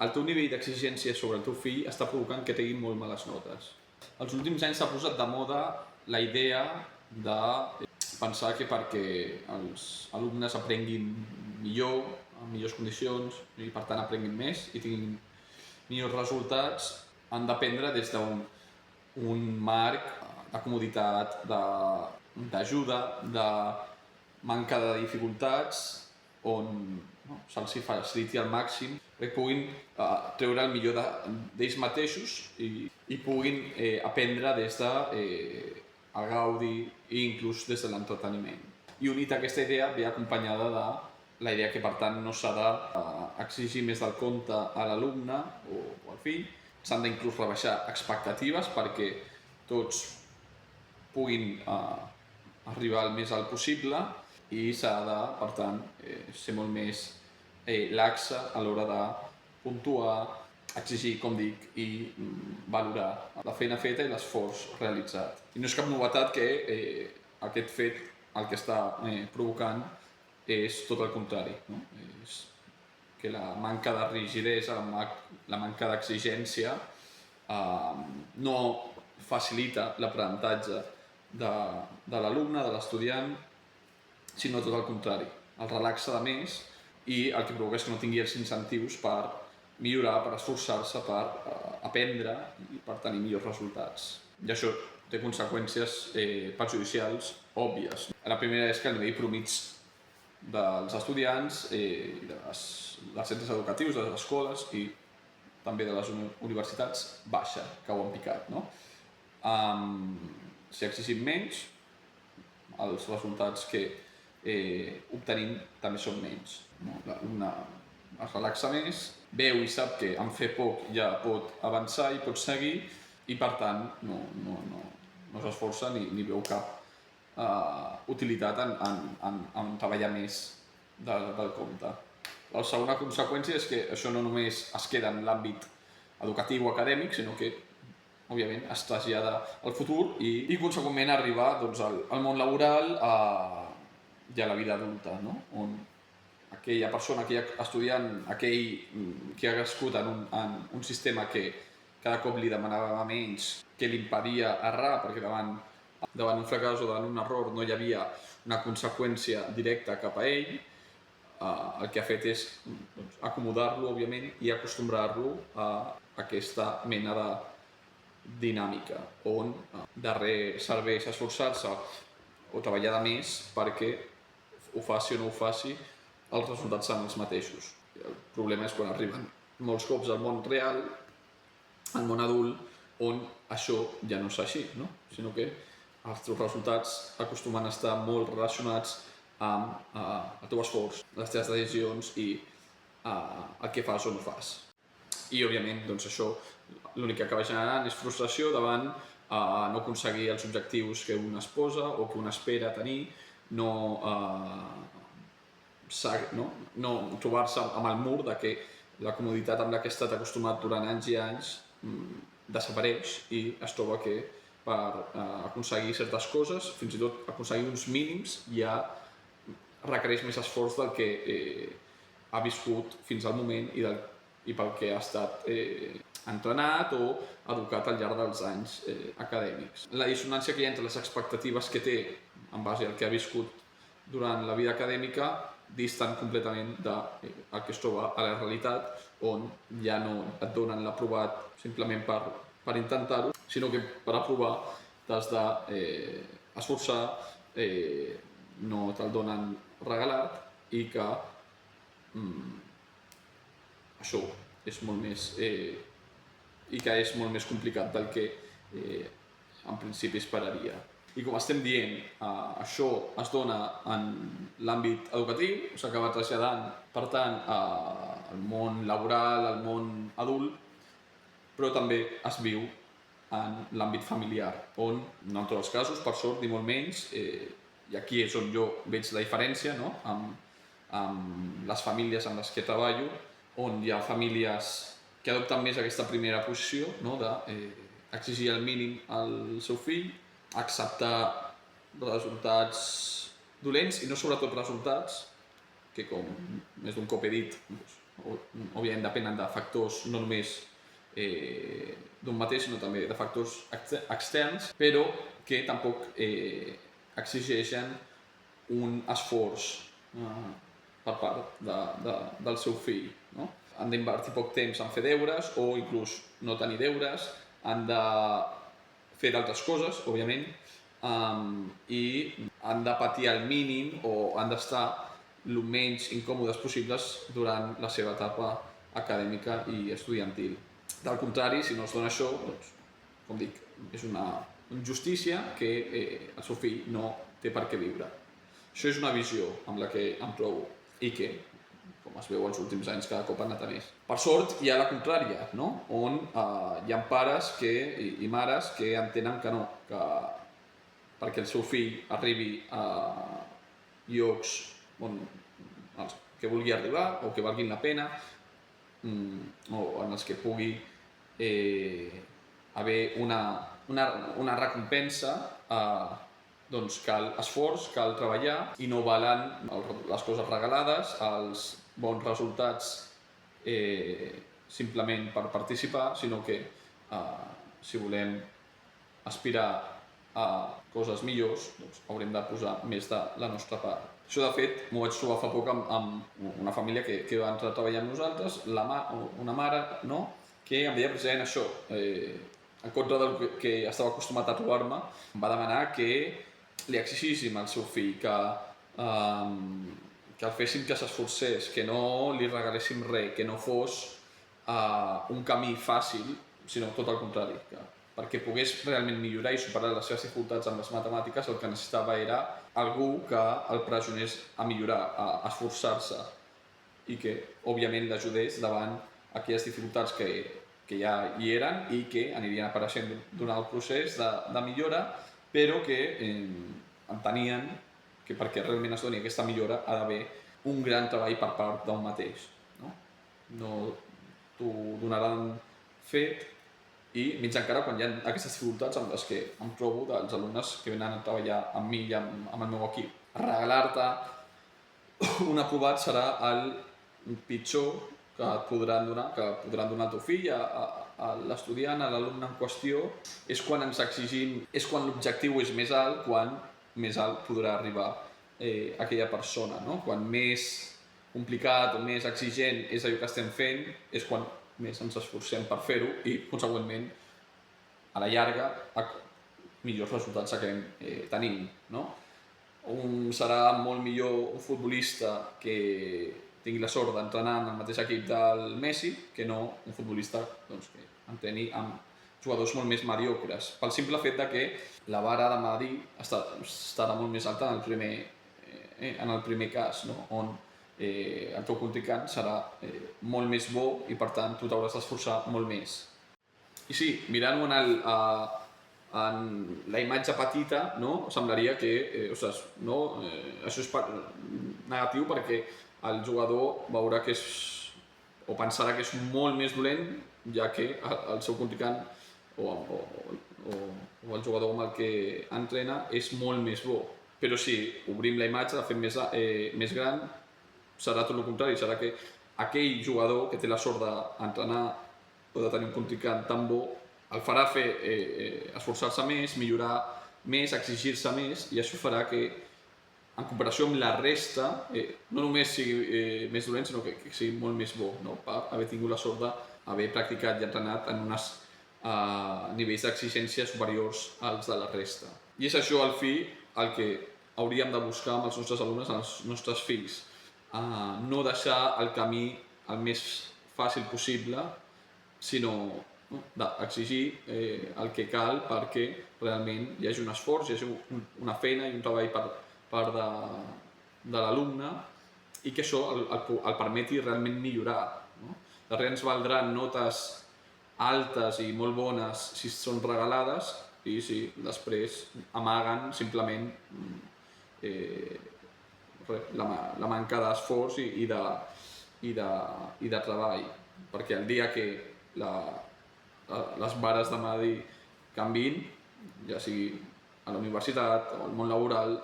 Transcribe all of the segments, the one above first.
el teu nivell d'exigència sobre el teu fill està provocant que tinguin molt males notes. Els últims anys s'ha posat de moda la idea de pensar que perquè els alumnes aprenguin millor, en millors condicions, i per tant aprenguin més i tinguin millors resultats, han d'aprendre des d'un marc de comoditat, d'ajuda, de manca de dificultats, on se'ls faciliti al màxim perquè puguin treure el millor d'ells mateixos i puguin aprendre des del gaudi i inclús des de l'entreteniment. I unit a aquesta idea ve acompanyada de la idea que per tant no s'ha d'exigir més del compte a l'alumne o al fill, s'han d'inclús rebaixar expectatives perquè tots puguin arribar el més alt possible i s'ha de, per tant, ser molt més laxa a l'hora de puntuar, exigir, com dic, i valorar la feina feta i l'esforç realitzat. I no és cap novetat que aquest fet el que està provocant és tot el contrari, no? És que la manca de rigidesa, la manca d'exigència no facilita l'aprenentatge de l'alumne, de l'estudiant, sinó tot el contrari. El relaxa de més i el que provoca és que no tingui els incentius per millorar, per esforçar-se, per aprendre i per tenir millors resultats. I això té conseqüències perjudicials òbvies. La primera és que el nivell promig dels estudiants i dels centres educatius, de les escoles i també de les universitats baixa, cau en picat, no? Si exigim menys, els resultats que obtenim també són menys. L'alumne es relaxa més, veu i sap que en fer poc ja pot avançar i pot seguir i per tant no s'esforça ni veu cap utilitat en treballar més del compte. La segona conseqüència és que això no només es queda en l'àmbit educatiu o acadèmic, sinó que òbviament es trasllada al futur i conseqüentment arriba al món laboral i a la vida adulta, no? On aquella persona, aquell estudiant, aquell que ha crescut en un sistema que cada cop li demanava menys, que li impedia errar, perquè davant un fracàs o davant un error no hi havia una conseqüència directa cap a ell, el que ha fet és acomodar-lo, òbviament, i acostumbrar-lo a aquesta mena de dinàmica, on darrer serveix esforçar-se o treballar de més perquè ho faci o no ho faci, els resultats són els mateixos. El problema és quan arriben molts cops al món real, al món adult, on això ja no és així, no? Sinó que els teus resultats acostumen a estar molt relacionats amb el teu esforç, les teves decisions i el que fas o no fas. I, òbviament, doncs això l'únic que acaba generant és frustració davant no aconseguir els objectius que un es posa o que un espera tenir, no trobar-se amb el mur de que la comoditat amb la que ha estat acostumat durant anys i anys desapareix i es troba que per aconseguir certes coses, fins i tot aconseguir uns mínims, ja requereix més esforç del que ha viscut fins al moment i pel que ha estat entrenat o educat al llarg dels anys acadèmics. La dissonància que hi ha entre les expectatives que té en base al que ha viscut durant la vida acadèmica distant completament del que es troba a la realitat, on ja no et donen l'aprovat simplement per intentar-ho, sinó que per aprovar t'has d'esforçar, no te'l donen regalat i que això és molt més complicat del que en principi esperaria. I com estem dient, això es dona en l'àmbit educatiu, s'acaba traslladant, per tant, al món laboral, al món adult, però també es viu en l'àmbit familiar, on, en tots els casos, per sort, ni molt menys, i aquí és on jo veig la diferència, no? Amb les famílies en les que treballo, on hi ha famílies que adopten més aquesta primera posició, no? D'exigir el mínim al seu fill, acceptar resultats dolents i no sobretot resultats que, com més d'un cop he dit, òbviament depenen de factors no només d'un mateix, sinó també de factors externs, però que tampoc exigeixen un esforç per part del seu fill. No? Han d'invertir poc temps en fer deures o inclús no tenir deures, han de fer d'altres coses, òbviament, i han de patir al mínim o han d'estar el menys incòmodes possibles durant la seva etapa acadèmica i estudiantil. Del contrari, si no es dona això, doncs, com dic, és una injustícia que el seu fill no té per què viure. Això és una visió amb la que em trobo i que, com es veu els últims anys, cada cop ha anat a més. Per sort, hi ha la contrària, no? On hi ha pares i mares que entenen que no, que perquè el seu fill arribi a llocs que vulgui arribar o que valguin la pena o en els que pugui haver una recompensa, doncs cal esforç, cal treballar i no valen les coses regalades, els bons resultats simplement per participar, sinó que si volem aspirar a coses millors, doncs haurem de posar més de la nostra part. Això, de fet, m'ho vaig trobar fa poc amb una família que va entrar a treballar amb nosaltres, una mare, no?, que em deia precisament això, en contra del que estava acostumat a trobar-me, em va demanar que li exigíssim al seu fill que el féssim que s'esforcés, que no li regaléssim res, que no fos un camí fàcil, sinó tot el contrari, que perquè pogués realment millorar i superar les seves dificultats amb les matemàtiques, el que necessitava era algú que el pressionés a millorar, a esforçar-se i que, òbviament, l'ajudés davant aquelles dificultats que ja hi eren i que anirien apareixent durant el procés de millora, però que entenien que perquè realment es doni aquesta millora ha d'haver un gran treball per part d'un mateix. No t'ho donaran fet i menys encara quan hi ha aquestes dificultats amb les que em trobo dels alumnes que venen a treballar amb mi i amb el meu equip. Regalar-te un aprovat serà el pitjor que et podran donar, al teu fill, a l'estudiant, a l'alumne en qüestió, és quan ens exigim, és quan l'objectiu és més alt, quan més alt podrà arribar aquella persona. No? Quan més complicat o més exigent és allò que estem fent, és quan més ens esforcem per fer-ho i, consegüentment, a la llarga, millors resultats acabem tenint. No? Serà molt millor un futbolista que tingui la sort d'entrenar en el mateix equip del Messi que no un futbolista que entreni amb jugadors molt més mediocres, pel simple fet que la vara de medir estarà molt més alta en el primer cas, no? On el teu contrincant serà molt més bo i, per tant, tu t'hauràs d'esforçar molt més. I sí, mirant-ho en la imatge petita, no? Semblaria que això és negatiu perquè el jugador veurà que o pensarà que és molt més dolent, ja que el seu contrincant o el jugador amb el que entrena és molt més bo. Però si obrim la imatge, la fem més gran, serà tot el contrari, serà que aquell jugador que té la sort d'entrenar o de tenir un contrincant tan bo el farà esforçar-se més, millorar més, exigir-se més, i això farà que en comparació amb la resta no només sigui més dolent, sinó que sigui molt més bo, no? Per haver tingut la sort d'haver practicat i entrenat en uns nivells d'exigència superiors als de la resta. I és això, al fi, el que hauríem de buscar amb els nostres alumnes, els nostres fills. No deixar el camí el més fàcil possible, sinó d'exigir el que cal perquè realment hi hagi un esforç, hi hagi una feina i un treball per part de l'alumne i que això el permeti realment millorar. De res ens valdran notes altes i molt bones si són regalades i si després amaguen simplement la manca d'esforç i de treball, perquè el dia que les vares de medir canviïn, ja sigui a la universitat o al món laboral,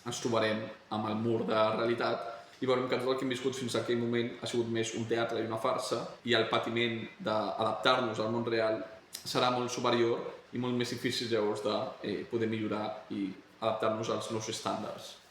ens trobarem amb el mur de realitat i veurem que tot el que hem viscut fins a aquell moment ha sigut més un teatre i una farsa, i el patiment d'adaptar-nos al món real serà molt superior i molt més difícil llavors de poder millorar i adaptar-nos als nous estàndards.